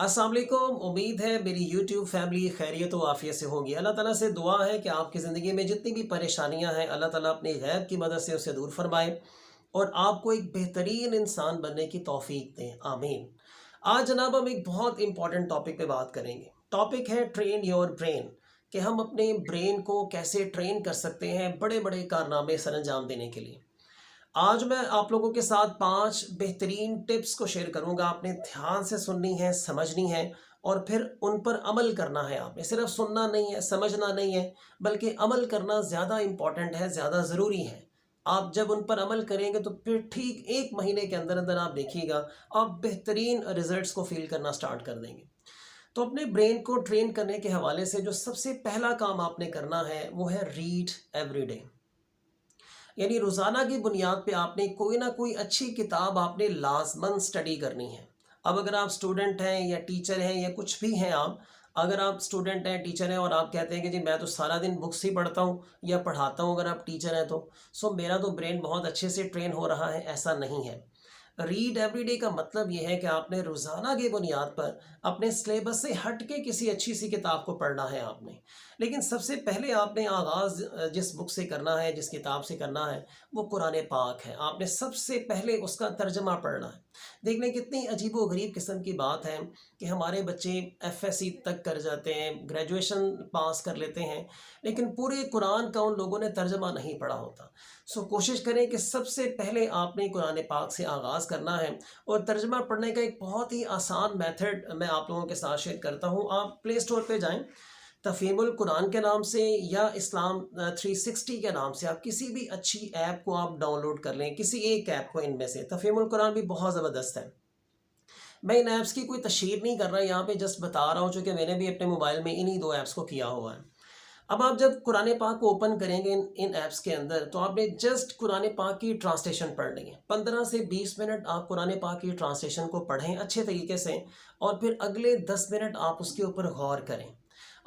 अस्सलाम वालेकुम। उम्मीद है मेरी यूट्यूब फैमिली खैरियत व आफियत से होगी। अल्लाह ताला से दुआ है कि आपकी ज़िंदगी में जितनी भी परेशानियां हैं अल्लाह ताला अपनी गैब की मदद से उसे दूर फरमाए और आपको एक बेहतरीन इंसान बनने की तौफीक दें, आमीन। आज जनाब हम एक बहुत इंपॉर्टेंट टॉपिक पे बात करेंगे। टॉपिक है ट्रेन योर ब्रेन, कि हम अपने ब्रेन को कैसे ट्रेन कर सकते हैं बड़े बड़े कारनामे सर अंजाम देने के लिए। आज मैं आप लोगों के साथ 5 बेहतरीन टिप्स को शेयर करूंगा। आपने ध्यान से सुननी है, समझनी है और फिर उन पर अमल करना है। आपने सिर्फ सुनना नहीं है, समझना नहीं है, बल्कि अमल करना ज़्यादा इम्पॉर्टेंट है, ज़्यादा ज़रूरी है। आप जब उन पर अमल करेंगे तो फिर ठीक 1 महीने के अंदर अंदर आप देखिएगा, आप बेहतरीन रिजल्ट्स को फील करना स्टार्ट कर देंगे। तो अपने ब्रेन को ट्रेन करने के हवाले से जो सबसे पहला काम आपने करना है वो है रीड एवरीडे। यानी रोज़ाना की बुनियाद पे आपने कोई ना कोई अच्छी किताब आपने लाजमन स्टडी करनी है। अब अगर आप स्टूडेंट हैं या टीचर हैं या कुछ भी हैं आप, अगर आप स्टूडेंट हैं, टीचर हैं और आप कहते हैं कि जी मैं तो सारा दिन बुक्स ही पढ़ता हूँ या पढ़ाता हूँ, अगर आप टीचर हैं तो सो मेरा तो ब्रेन बहुत अच्छे से ट्रेन हो रहा है, ऐसा नहीं है। रीड एवरीडे का मतलब ये है कि आपने रोज़ाना की बुनियाद पर अपने सिलेबस से हट के किसी अच्छी सी किताब को पढ़ना है आपने। लेकिन सबसे पहले आपने आगाज़ जिस बुक से करना है, जिस किताब से करना है, वो कुरान पाक है। आपने सबसे पहले उसका तर्जमा पढ़ना है। देख लें कितनी अजीबो-गरीब किस्म की बात है कि हमारे बच्चे एफएससी तक कर जाते हैं, ग्रेजुएशन पास कर लेते हैं, लेकिन पूरे कुरान का उन लोगों ने तर्जमा नहीं पढ़ा होता। सो कोशिश करें कि सबसे पहले आपने कुरान पाक से आगाज़ करना है और तर्जमा पढ़ने का एक बहुत ही आसान मेथड मैं आप लोगों के साथ शेयर करता हूँ। आप प्ले स्टोर पे जाएँ, तफ़हीमुल कुरान के नाम से या इस्लाम 360 के नाम से आप किसी भी अच्छी ऐप को आप डाउनलोड कर लें, किसी एक ऐप को इनमें से। तफ़हीमुल कुरान भी बहुत ज़बरदस्त है। मैं इन ऐप्स की कोई तशहीर नहीं कर रहा, यहाँ पे जस्ट बता रहा हूँ, चूँकि मैंने भी अपने मोबाइल में इन्हीं 2 ऐप्स को किया हुआ है। अब आप जब कुरान पाक को ओपन करेंगे इन ऐप्स के अंदर, तो आपने जस्ट कुरान पाक की ट्रांसलेशन पढ़नी है। 15 से 20 मिनट आप कुरान पाक की ट्रांसलेशन को पढ़ें अच्छे तरीके से और फिर अगले 10 मिनट आप उसके ऊपर गौर करें।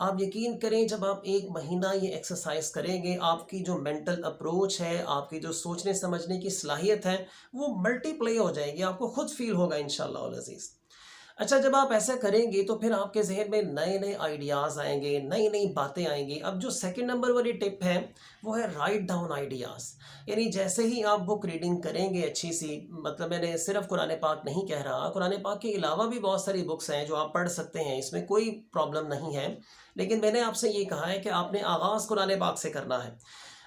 आप यकीन करें, जब आप 1 महीना ये एक्सरसाइज करेंगे, आपकी जो मेंटल अप्रोच है, आपकी जो सोचने समझने की सलाहियत है, वो मल्टीप्लाई हो जाएगी। आपको खुद फील होगा इंशाअल्लाह अल अज़ीज़। अच्छा, जब आप ऐसा करेंगे तो फिर आपके ज़हन में नए-नए आइडियाज़ आएँगे, नई-नई बातें आएँगी। अब जो सेकंड नंबर वाली टिप है, वो है राइट डाउन आइडियाज़। यानी जैसे ही आप बुक रीडिंग करेंगे अच्छी-सी, मतलब मैंने सिर्फ़ कुरान पाक नहीं कह रहा, कुरान पाक के अलावा भी बहुत सारी बुक्स हैं जो आप पढ़ सकते हैं, इसमें कोई प्रॉब्लम नहीं है। लेकिन मैंने आपसे ये कहा है कि आपने आगाज़ कुरान पाक से करना है।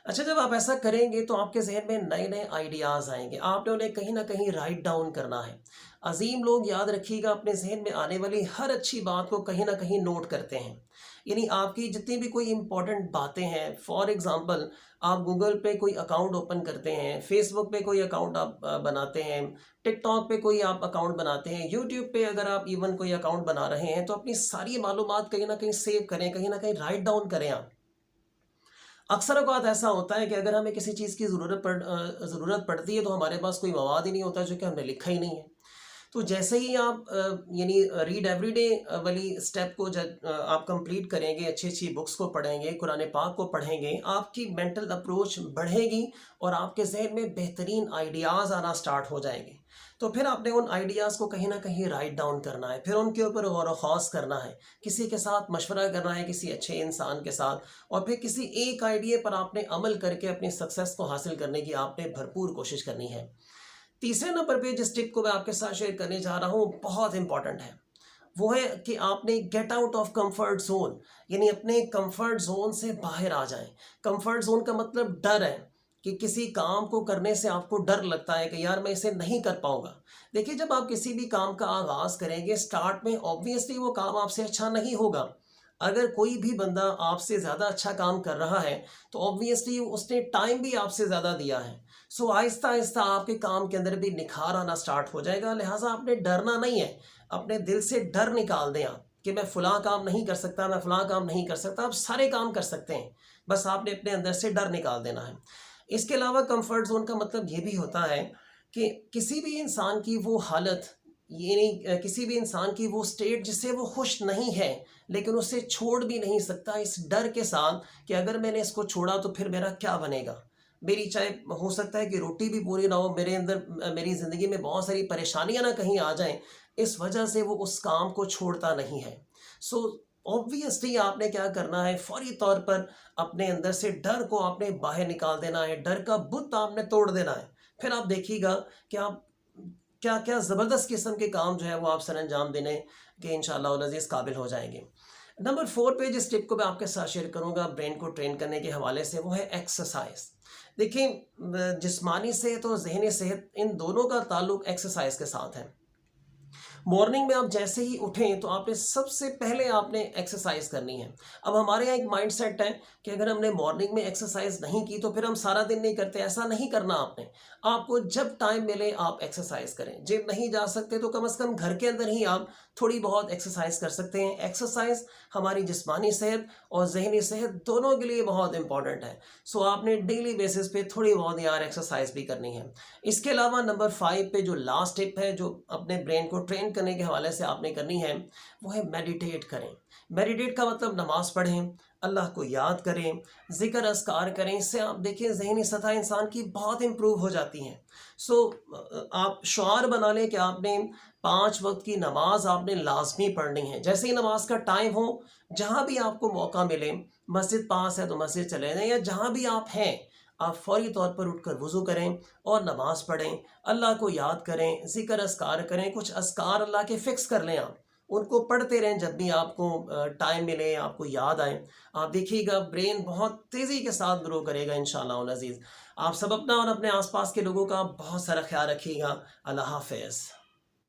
अच्छा, जब आप ऐसा करेंगे तो आपके ज़हन में नए-नए आइडियाज़ आएँगे। आपने उन्हें कहीं न कहीं राइट डाउन करना है। अज़ीम लोग, याद रखिएगा, अपने ज़हन में आने वाली हर अच्छी बात को कहीं न कहीं नोट करते हैं। यानी आपकी जितनी भी कोई इम्पोर्टेंट बातें हैं, फॉर एग्ज़ाम्पल आप गूगल पे कोई अकाउंट ओपन करते हैं, फ़ेसबुक पे कोई अकाउंट आप बनाते हैं, टिकटॉक पे कोई आप अकाउंट बनाते हैं, यूट्यूब पे अगर आप इवन कोई अकाउंट बना रहे हैं, तो अपनी सारी मालूमात कहीं न कहीं सेव करें, कहीं न कहीं राइट डाउन करें आप। अक्सर औक़ात ऐसा होता है कि अगर हमें किसी चीज़ की ज़रूरत पड़ती है तो हमारे पास कोई मवाद ही नहीं होता, जो कि हमने लिखा ही नहीं है। तो जैसे ही आप यानी रीड एवरीडे वाली स्टेप को जब आप कंप्लीट करेंगे, अच्छी-अच्छी बुक्स को पढ़ेंगे, कुरान पाक को पढ़ेंगे, आपकी मेंटल अप्रोच बढ़ेगी और आपके ज़हन में बेहतरीन आइडियाज़ आना स्टार्ट हो जाएँगे। तो फिर आपने उन आइडियाज़ को कहीं न कहीं राइट डाउन करना है, फिर उनके ऊपर गौर व ख़ौस करना है, किसी के साथ मशवरा करना है, किसी अच्छे इंसान के साथ, और फिर किसी एक आइडिया पर आपने अमल करके अपनी सक्सेस को हासिल करने की आपने भरपूर कोशिश करनी है। तीसरे नंबर पे जिस टिप को मैं आपके साथ शेयर करने जा रहा हूँ, बहुत इंपॉर्टेंट है। वो है कि आपने get out of comfort zone, यानी अपने कंफर्ट जोन से बाहर आ जाएं। कंफर्ट जोन का मतलब डर है कि किसी काम को करने से आपको डर लगता है कि यार मैं इसे नहीं कर पाऊंगा। देखिए, जब आप किसी भी काम का आगाज करेंगे, स्टार्ट में ऑब्वियसली वो काम आपसे अच्छा नहीं होगा। अगर कोई भी बंदा आपसे ज़्यादा अच्छा काम कर रहा है तो ऑब्वियसली उसने टाइम भी आपसे ज़्यादा दिया है। सो आहिस्ता आहिस्ता आपके काम के अंदर भी निखार आना स्टार्ट हो जाएगा। लिहाजा आपने डरना नहीं है, अपने दिल से डर निकाल दें आप कि मैं फ़लाँ काम नहीं कर सकता, मैं फ़लाँ काम नहीं कर सकता। आप सारे काम कर सकते हैं, बस आपने अपने अंदर से डर निकाल देना है। इसके अलावा कंफर्ट ज़ोन का मतलब ये भी होता है कि किसी भी इंसान की वो हालत, ये नहीं किसी भी इंसान की वो स्टेट जिससे वो खुश नहीं है, लेकिन उसे छोड़ भी नहीं सकता इस डर के साथ कि अगर मैंने इसको छोड़ा तो फिर मेरा क्या बनेगा। मेरी चाहे हो सकता है कि रोटी भी पूरी ना हो, मेरे अंदर मेरी ज़िंदगी में बहुत सारी परेशानियाँ ना कहीं आ जाएँ, इस वजह से वो उस काम को छोड़ता नहीं है। सो ऑब्वियसली आपने क्या करना है, फौरी तौर पर अपने अंदर से डर को आपने बाहर निकाल देना है, डर का बुत आपने तोड़ देना है। फिर आप देखिएगा कि आप क्या-क्या ज़बरदस्त किस्म के काम जो है वो आप सरअंजाम देने के इंशाअल्लाह वल अज़ीज़ काबिल हो जाएँगे। नंबर 4 पे जिस टिप को मैं आपके साथ शेयर करूँगा ब्रेन को ट्रेन करने के हवाले से, वो है एक्सरसाइज़। देखिए जिस्मानी सेहत और ज़हनी सेहत, इन दोनों का ताल्लुक एक्सरसाइज़ के साथ है। मॉर्निंग में आप जैसे ही उठें तो आपने सबसे पहले आपने एक्सरसाइज करनी है। अब हमारे यहाँ एक माइंडसेट है कि अगर हमने मॉर्निंग में एक्सरसाइज नहीं की तो फिर हम सारा दिन नहीं करते। ऐसा नहीं करना आपने। आपको जब टाइम मिले आप एक्सरसाइज करें। जिम नहीं जा सकते तो कम से कम घर के अंदर ही आप थोड़ी बहुत एक्सरसाइज कर सकते हैं। एक्सरसाइज हमारी जिस्मानी सेहत और जहनी सेहत दोनों के लिए बहुत इंपॉर्टेंट है। सो आपने डेली बेसिस पे थोड़ी बहुत यार एक्सरसाइज भी करनी है। इसके अलावा नंबर 5 पे जो लास्ट टिप है जो अपने ब्रेन को ट्रेन करने के हवाले से आपने करनी है, वो है मेडिटेट करें। मेडिटेट का मतलब नमाज पढ़ें, अल्लाह को याद करें, ज़िक्र अस्कार करें। इससे आप देखें ज़हनी सतह इंसान की बहुत इम्प्रूव हो जाती है। सो आप शुआर बना लें कि आपने 5 वक्त की नमाज आपने लाजमी पढ़नी है। जैसे ही नमाज का टाइम हो, जहाँ भी आपको मौका मिले, मस्जिद पास है तो मस्जिद चले जाएं, या जहाँ भी आप हैं आप फौरी तौर पर उठकर वज़ू करें और नमाज पढ़ें, अल्लाह को याद करें, ज़िक्र अस्कार करें। कुछ अस्कार अल्लाह के फ़िक्स कर लें आप, उनको पढ़ते रहें जब भी आपको टाइम मिले, आपको याद आए। आप देखिएगा ब्रेन बहुत तेज़ी के साथ ग्रो करेगा इंशाअल्लाह अज़ीज़। आप सब अपना और अपने आस-पास के लोगों का बहुत सारा ख़्याल रखिएगा। अल्लाह हाफ़िज़।